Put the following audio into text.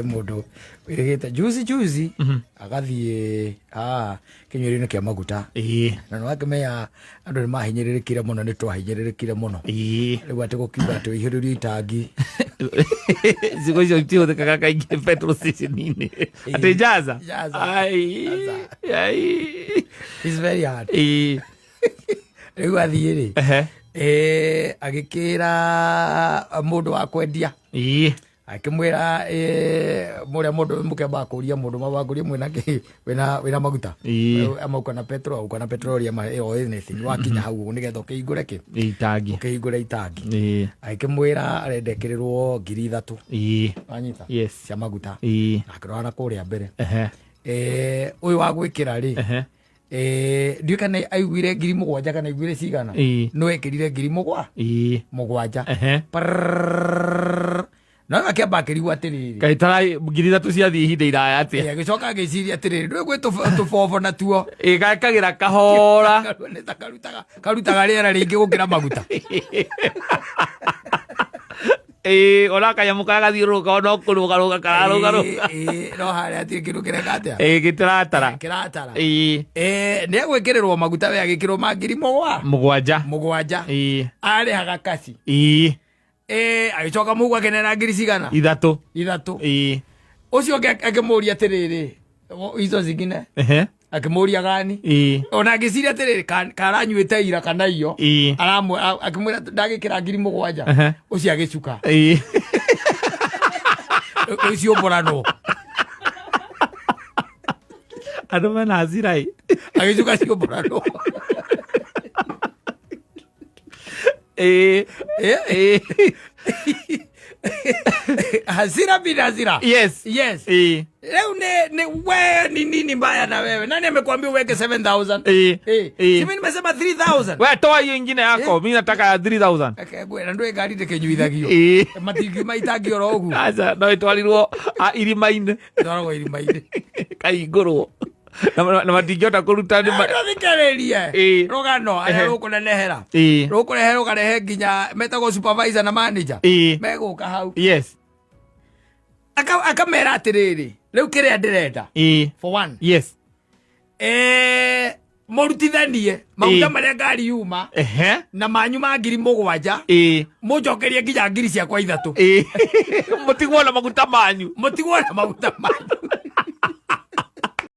Mundu wirigite juzi agathie kinywerino kia maguta na no akimenya andu ni mahinyirirekire muno, ni twahinyirirekire muno riu ati gukiuga ati ihuririo itangi zigo icio itihũthĩkaga kaingĩ petrol station-inĩ ati jaza it's very hard riu athie ri agikira mundu wa kwendia akimwira muria mundu mukeba kuria mundu mabanguria wina maguta amauka na petrol uka na petroleum anything wakinya hau nigetha ukihingure ki itangi ukihingure itangi akimwira arendekerirwo 3,000 anyita cia maguta akirwana kuria mbere uyu wa gwikira ri ndiũ kana aiguire 7,000 kana aiguire cigana no ekirire 7,000 no akiamba akirigwo atiriri kaitara 3,000 ciathie ihinda iraya atia agicoka agiciria atiriri ndwe gwe tubobo natuo gakagira kahora karutaga riera ringi gukira maguta ona kanyamu kagathiũrũrũka ona ũkũrũgarũga kararũgarũga no harĩa atirĩ kĩndũ kĩreka atĩa gĩtiratara nĩ egwĩkĩrĩrwo maguta we agĩkĩrwo ma 7,000 arĩhaga kaci agĩcoka mũhuko akenera 3,000 ũcio akĩmũria atĩrĩrĩ icio zingine akĩmũria gani ona agĩciria atĩrĩrĩ karanyuĩte ira kana iyo akĩmwĩra ndagĩkĩra 7,000 ũcio agĩcuka ũcio mborano andũ mena hasira agĩcuka cio mborano hasira bila hasira. Yes. Leo ni nini mbaya na wewe? Nani amekwambia uweke 7,000? Mimi nimesema 3,000. Wewe toa hiyo nyingine yako. Mimi nataka 3,000. Bwana ndio gari tekenyuithagio. Matingi maitagio rogu. Acha no itwarirwo irimaine. Ndoragwo irimaine. Kaigurwo. Na matingĩhota kũruta thikĩrĩrie rũgano arĩa rũkũnenehera rũkũrehe rũkarehe nginya metagwo supervisor na manager megũka hau akamera atĩrĩrĩ rĩu kĩrĩa ndĩrenda for one mũrutithanie maguta marĩa ngari yuma na manyu ma 7,000 mũnjokerie nginya 3,000 ciakwa 3 mũtigwo na maguta manyu